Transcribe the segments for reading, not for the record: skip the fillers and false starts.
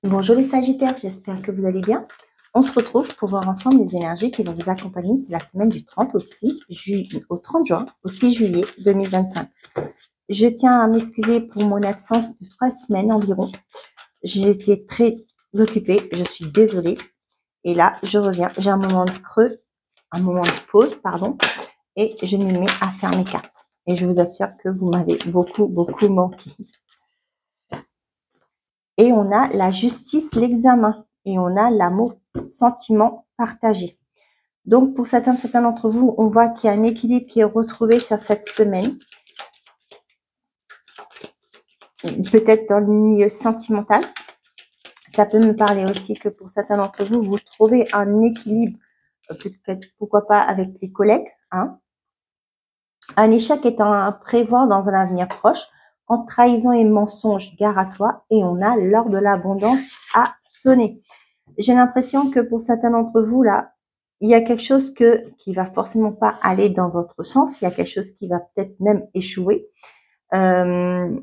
Bonjour les Sagittaires, j'espère que vous allez bien. On se retrouve pour voir ensemble les énergies qui vont vous accompagner sur la semaine du 30 au 30 juin au 6 juillet 2025. Je tiens à m'excuser pour mon absence de 3 semaines environ. J'ai été très occupée, je suis désolée. Et là, je reviens, j'ai un moment de creux, un moment de pause, pardon, et je me mets à faire mes cartes. Et je vous assure que vous m'avez beaucoup manqué. Et on a la justice, l'examen. Et on a l'amour, sentiment partagé. Donc, pour certains d'entre vous, on voit qu'il y a un équilibre qui est retrouvé sur cette semaine. Peut-être dans le milieu sentimental. Ça peut me parler aussi que pour certains d'entre vous, vous trouvez un équilibre, peut-être pourquoi pas avec les collègues. Hein. Un échec est à prévoir dans un avenir proche. En trahison et mensonge, gare à toi. Et on a l'heure de l'abondance à sonner. J'ai l'impression que pour certains d'entre vous, là, il y a quelque chose qui va forcément pas aller dans votre sens. Il y a quelque chose qui va peut-être même échouer. Mais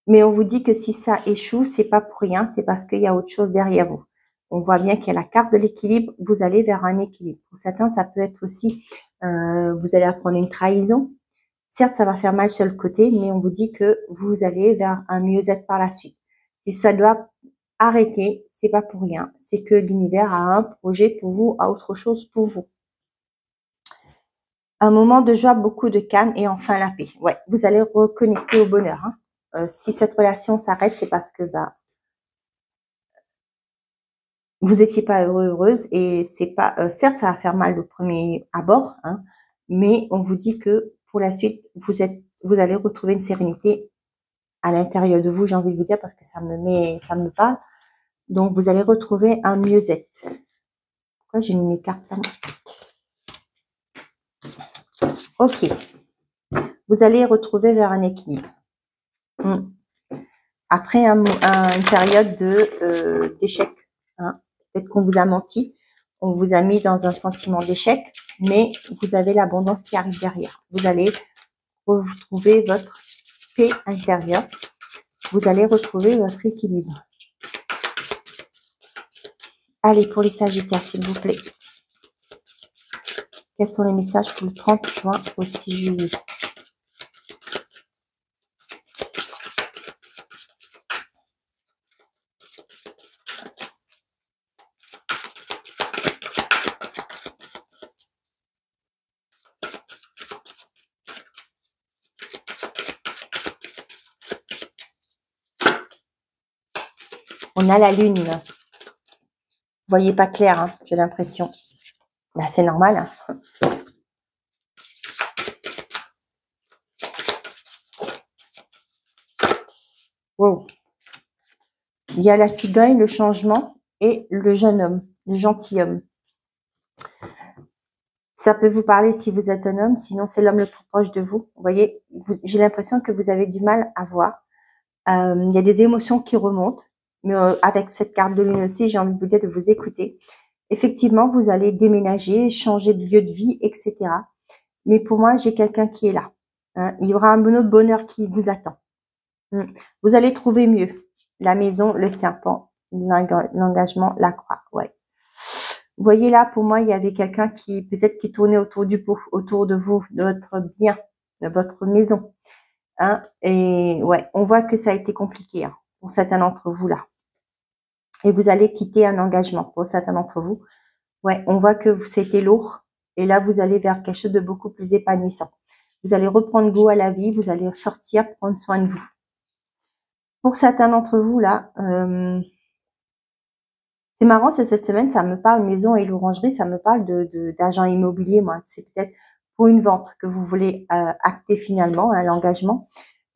on vous dit que si ça échoue, c'est pas pour rien. C'est parce qu'il y a autre chose derrière vous. On voit bien qu'il y a la carte de l'équilibre. Vous allez vers un équilibre. Pour certains, ça peut être aussi, vous allez apprendre une trahison. Certes, ça va faire mal sur le côté, mais on vous dit que vous allez vers un mieux-être par la suite. Si ça doit arrêter, c'est pas pour rien. C'est que l'univers a un projet pour vous, a autre chose pour vous. Un moment de joie, beaucoup de calme et enfin la paix. Ouais, vous allez reconnecter au bonheur. Hein. Si cette relation s'arrête, c'est parce que vous n'étiez pas heureuse et c'est pas. Certes, ça va faire mal au premier abord, hein, mais on vous dit que pour la suite, vous allez retrouver une sérénité à l'intérieur de vous, j'ai envie de vous dire, parce que ça me parle. Donc, vous allez retrouver un mieux-être. Pourquoi j'ai mis mes cartes là? Ok. Vous allez retrouver vers un équilibre. Après une période d'échec. Hein. Peut-être qu'on vous a menti. On vous a mis dans un sentiment d'échec. Mais vous avez l'abondance qui arrive derrière. Vous allez retrouver votre paix intérieure. Vous allez retrouver votre équilibre. Allez, pour les Sagittaires, s'il vous plaît. Quels sont les messages pour le 30 juin au 6 juillet? On a la lune. Vous voyez pas clair, hein, j'ai l'impression. Ben, c'est normal. Hein. Wow. Il y a la cigogne, le changement et le jeune homme, le gentilhomme. Ça peut vous parler si vous êtes un homme, sinon c'est l'homme le plus proche de vous. Vous voyez, j'ai l'impression que vous avez du mal à voir. Il y a des émotions qui remontent. Mais avec cette carte de lune aussi, j'ai envie de vous dire de vous écouter. Effectivement, vous allez déménager, changer de lieu de vie, etc. Mais pour moi, j'ai quelqu'un qui est là. Hein. Il y aura un autre bonheur qui vous attend. Vous allez trouver mieux. La maison, le serpent, l'engagement, la croix. Ouais. Vous voyez là, pour moi, il y avait quelqu'un qui peut-être qui tournait autour du pot, autour de vous, de votre bien, de votre maison. Hein. Et ouais, on voit que ça a été compliqué hein, pour certains d'entre vous là. Et vous allez quitter un engagement pour certains d'entre vous. Ouais, on voit que c'était lourd. Et là, vous allez vers quelque chose de beaucoup plus épanouissant. Vous allez reprendre goût à la vie. Vous allez sortir, prendre soin de vous. Pour certains d'entre vous, là, c'est marrant, c'est cette semaine, ça me parle maison et l'orangerie, ça me parle d'agent immobilier, moi. C'est peut-être pour une vente que vous voulez acter finalement, hein, l'engagement.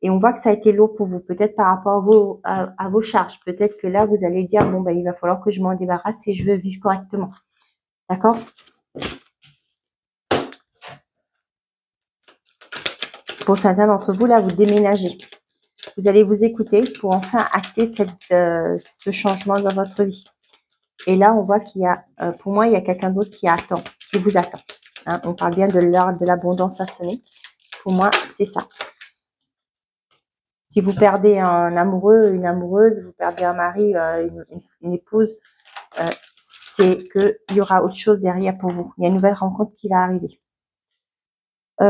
Et on voit que ça a été lourd pour vous, peut-être par rapport à vos charges. Peut-être que là, vous allez dire, bon, ben, il va falloir que je m'en débarrasse si je veux vivre correctement. D'accord? Pour certains d'entre vous, là, vous déménagez. Vous allez vous écouter pour enfin acter ce changement dans votre vie. Et là, on voit qu'il y a, pour moi, il y a quelqu'un d'autre qui vous attend. Hein, on parle bien de l'heure de l'abondance à sonner. Pour moi, c'est ça. Si vous perdez un amoureux, une amoureuse, vous perdez un mari, une épouse, c'est qu'il y aura autre chose derrière pour vous. Il y a une nouvelle rencontre qui va arriver.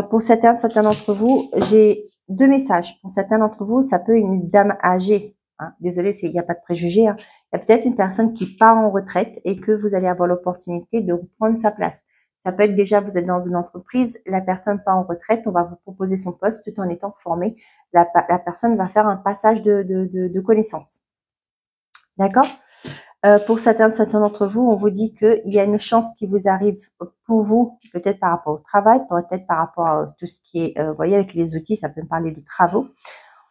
Pour certains d'entre vous, j'ai 2 messages. Pour certains d'entre vous, ça peut être une dame âgée. Hein. Désolée, il n'y a pas de préjugés. Hein. Il y a peut-être une personne qui part en retraite et que vous allez avoir l'opportunité de reprendre sa place. Ça peut être déjà, vous êtes dans une entreprise, la personne part en retraite, on va vous proposer son poste tout en étant formé. La personne va faire un passage de connaissances. D'accord? Pour certains d'entre vous, on vous dit qu'il y a une chance qui vous arrive pour vous, peut-être par rapport au travail, peut-être par rapport à tout ce qui est, vous voyez, avec les outils, ça peut me parler de travaux.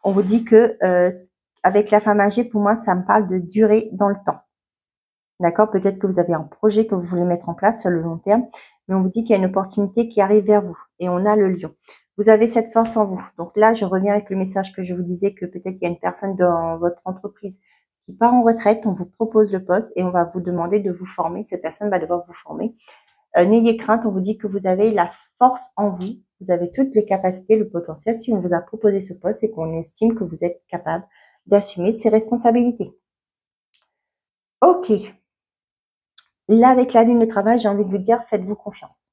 On vous dit que avec la femme âgée, pour moi, ça me parle de durée dans le temps. D'accord? Peut-être que vous avez un projet que vous voulez mettre en place sur le long terme, mais on vous dit qu'il y a une opportunité qui arrive vers vous. Et on a le lion. Vous avez cette force en vous. Donc là, je reviens avec le message que je vous disais que peut-être qu'il y a une personne dans votre entreprise qui part en retraite, on vous propose le poste et on va vous demander de vous former. Cette personne va devoir vous former. N'ayez crainte, on vous dit que vous avez la force en vous. Vous avez toutes les capacités, le potentiel. Si on vous a proposé ce poste, c'est qu'on estime que vous êtes capable d'assumer ses responsabilités. Ok. Là, avec la lune de travail, j'ai envie de vous dire, faites-vous confiance.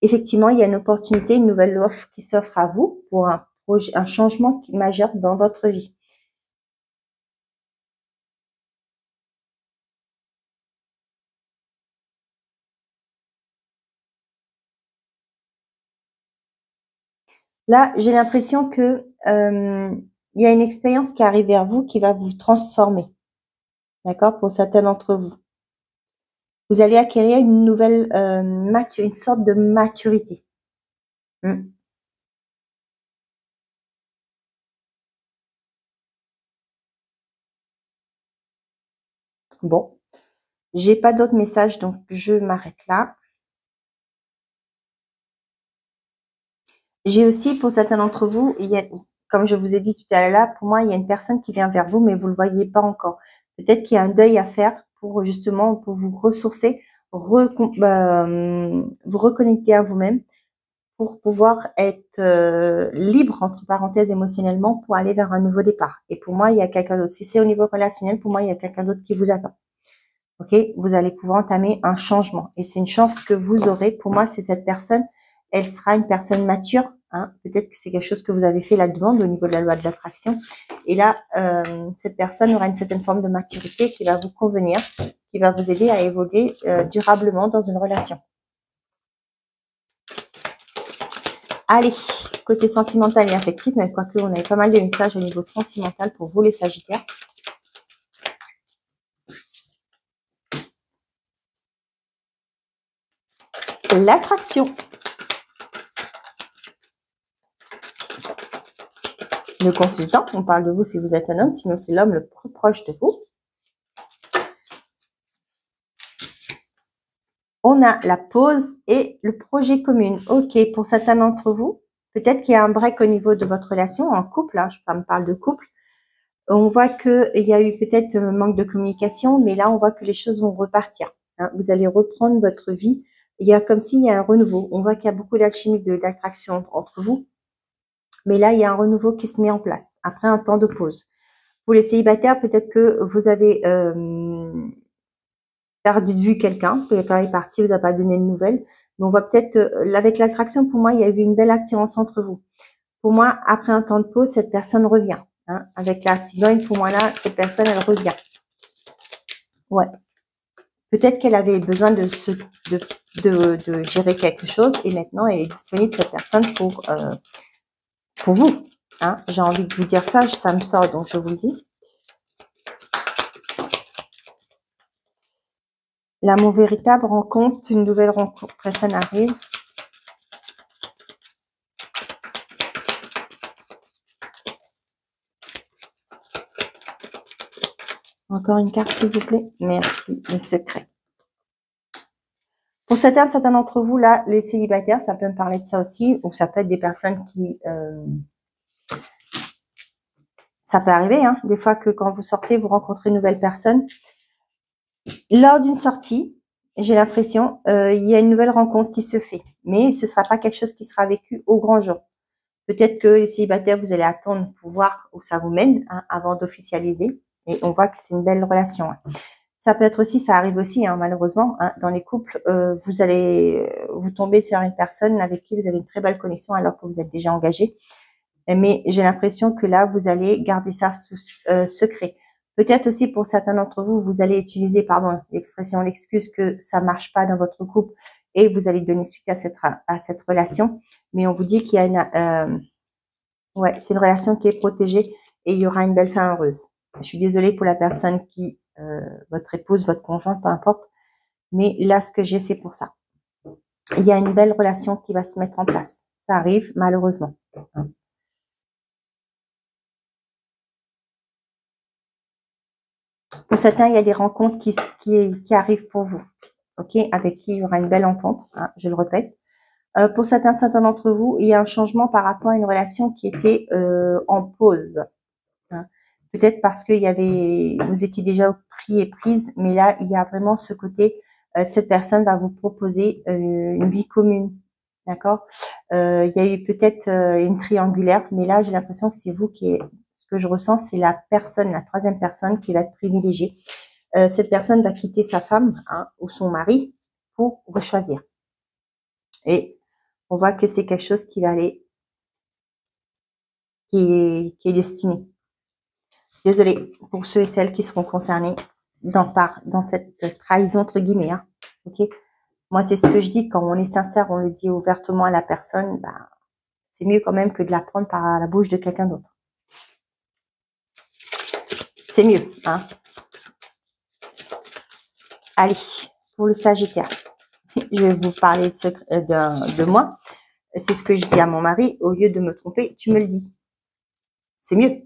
Effectivement, il y a une opportunité, une nouvelle offre qui s'offre à vous pour un projet, un changement majeur dans votre vie. Là, j'ai l'impression que il y a une expérience qui arrive vers vous qui va vous transformer. D'accord? Pour certains d'entre vous. Vous allez acquérir une nouvelle une sorte de maturité. Bon, j'ai pas d'autres messages, donc je m'arrête là. J'ai aussi, pour certains d'entre vous, comme je vous ai dit tout à l'heure, pour moi, il y a une personne qui vient vers vous, mais vous ne le voyez pas encore. Peut-être qu'il y a un deuil à faire pour justement pour vous ressourcer, vous reconnecter à vous-même, pour pouvoir être libre, entre parenthèses, émotionnellement, pour aller vers un nouveau départ. Et pour moi, il y a quelqu'un d'autre. Si c'est au niveau relationnel, pour moi, il y a quelqu'un d'autre qui vous attend. Ok, vous allez pouvoir entamer un changement. Et c'est une chance que vous aurez. Pour moi, c'est cette personne, elle sera une personne mature. Hein. Peut-être que c'est quelque chose que vous avez fait la demande au niveau de la loi de l'attraction. Et là, cette personne aura une certaine forme de maturité qui va vous convenir, qui va vous aider à évoluer durablement dans une relation. Allez, côté sentimental et affectif, mais quoique on avait pas mal de messages au niveau sentimental pour vous les Sagittaires. L'attraction. Le consultant, on parle de vous si vous êtes un homme, sinon c'est l'homme le plus proche de vous. On a la pause et le projet commun. Ok, pour certains d'entre vous, peut-être qu'il y a un break au niveau de votre relation, en couple, hein, je me parle de couple. On voit qu'il y a eu peut-être un manque de communication, mais là, on voit que les choses vont repartir. Hein. Vous allez reprendre votre vie. Il y a comme s'il y a un renouveau. On voit qu'il y a beaucoup d'alchimie, d'attraction entre vous. Mais là, il y a un renouveau qui se met en place après un temps de pause. Pour les célibataires, peut-être que vous avez perdu de vue quelqu'un, quelqu'un est parti, vous n'a pas donné de nouvelles. Mais on voit peut-être, avec l'attraction, pour moi, il y a eu une belle attirance entre vous. Pour moi, après un temps de pause, cette personne revient. Hein. Avec la cigogne, pour moi, là, cette personne, elle revient. Ouais. Peut-être qu'elle avait besoin de gérer quelque chose et maintenant, elle est disponible, cette personne, pour vous. Hein. J'ai envie de vous dire ça, ça me sort, donc je vous le dis. L'amour véritable rencontre, une nouvelle rencontre, personne arrive. Encore une carte, s'il vous plaît. Merci. Le secret. Pour certains d'entre vous, là, les célibataires, ça peut me parler de ça aussi, ou ça peut être des personnes qui... ça peut arriver, hein, des fois que quand vous sortez, vous rencontrez une nouvelle personne. Lors d'une sortie, j'ai l'impression, il y a une nouvelle rencontre qui se fait. Mais ce ne sera pas quelque chose qui sera vécu au grand jour. Peut-être que les célibataires, vous allez attendre pour voir où ça vous mène hein, avant d'officialiser. Et on voit que c'est une belle relation. Hein. Ça peut être aussi, ça arrive aussi hein, malheureusement, hein, dans les couples, vous allez vous tomber sur une personne avec qui vous avez une très belle connexion alors que vous êtes déjà engagé. Mais j'ai l'impression que là, vous allez garder ça sous secret. Peut-être aussi pour certains d'entre vous, vous allez utiliser, pardon, l'expression, l'excuse que ça marche pas dans votre couple et vous allez donner suite à cette relation. Mais on vous dit qu'il y a ouais, c'est une relation qui est protégée et il y aura une belle fin heureuse. Je suis désolée pour la personne qui, votre épouse, votre conjoint, peu importe. Mais là, ce que j'ai, c'est pour ça. Il y a une belle relation qui va se mettre en place. Ça arrive, malheureusement. Pour certains, il y a des rencontres qui arrivent pour vous, ok, avec qui il y aura une belle entente, hein, je le répète. Pour certains d'entre vous, il y a un changement par rapport à une relation qui était en pause. Hein. Peut-être parce que vous étiez déjà au pris et prise, mais là, il y a vraiment ce côté, cette personne va vous proposer une vie commune, d'accord. Il y a eu peut-être une triangulaire, mais là, j'ai l'impression que c'est vous ce que je ressens, c'est la troisième personne qui va être privilégiée. Cette personne va quitter sa femme hein, ou son mari pour vous choisir. Et on voit que c'est quelque chose qui va aller, qui est destiné. Désolée pour ceux et celles qui seront concernés dans cette trahison entre guillemets. Hein, ok. Moi, c'est ce que je dis quand on est sincère, on le dit ouvertement à la personne. Bah, c'est mieux quand même que de la prendre par la bouche de quelqu'un d'autre. C'est mieux, hein. Allez, pour le Sagittaire, je vais vous parler de moi. C'est ce que je dis à mon mari. Au lieu de me tromper, tu me le dis. C'est mieux.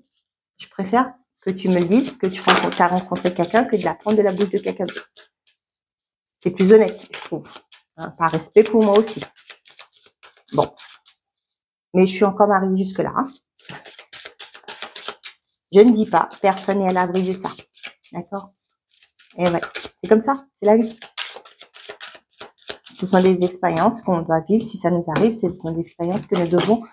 Je préfère que tu me le dises, que tu as rencontré quelqu'un, que de la prendre de la bouche de quelqu'un d'autre. C'est plus honnête, je trouve. Hein, par respect pour moi aussi. Bon. Mais je suis encore mariée jusque-là. Hein. Je ne dis pas, personne n'est à l'abri de ça. D'accord? Et ouais, c'est comme ça, c'est la vie. Ce sont des expériences qu'on doit vivre. Si ça nous arrive, ce sont des expériences que nous devons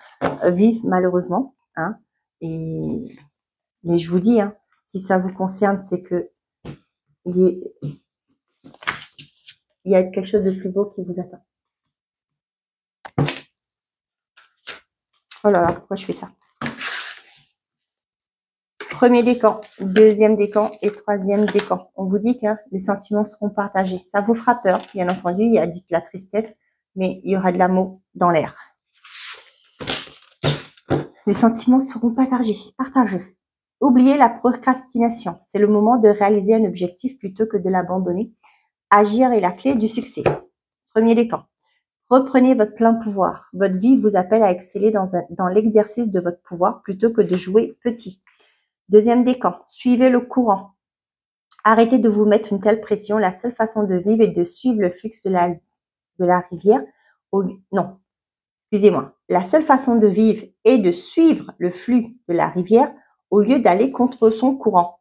vivre malheureusement. Hein. Mais je vous dis, hein, si ça vous concerne, c'est que il y a quelque chose de plus beau qui vous attend. Oh là là, pourquoi je fais ça? Premier décan, deuxième décan et troisième décan. On vous dit que hein, les sentiments seront partagés. Ça vous fera peur, bien entendu. Il y a de la tristesse, mais il y aura de l'amour dans l'air. Les sentiments seront partagés. Oubliez la procrastination. C'est le moment de réaliser un objectif plutôt que de l'abandonner. Agir est la clé du succès. Premier décan. Reprenez votre plein pouvoir. Votre vie vous appelle à exceller dans l'exercice de votre pouvoir plutôt que de jouer petit. Deuxième décan, suivez le courant. Arrêtez de vous mettre une telle pression. La seule façon de vivre est de suivre le flux de la rivière. Non, excusez-moi. La seule façon de vivre est de suivre le flux de la rivière au lieu d'aller contre son courant.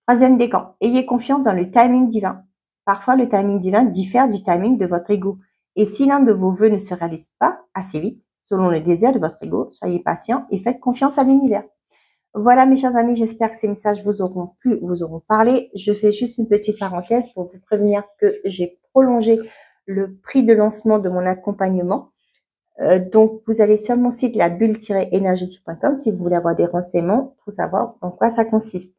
Troisième décan, ayez confiance dans le timing divin. Parfois, le timing divin diffère du timing de votre ego. Et si l'un de vos vœux ne se réalise pas assez vite, selon le désir de votre ego, soyez patient et faites confiance à l'univers. Voilà mes chers amis, j'espère que ces messages vous auront plu, vous auront parlé. Je fais juste une petite parenthèse pour vous prévenir que j'ai prolongé le prix de lancement de mon accompagnement. Donc, vous allez sur mon site labulle-énergétique.com si vous voulez avoir des renseignements pour savoir en quoi ça consiste.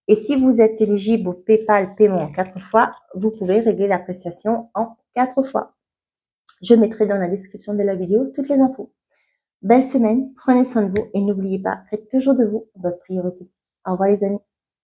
Et si vous êtes éligible au PayPal paiement en 4 fois, vous pouvez régler l'appréciation en 4 fois. Je mettrai dans la description de la vidéo toutes les infos. Belle semaine, prenez soin de vous et n'oubliez pas, faites toujours de vous votre priorité. Au revoir les amis.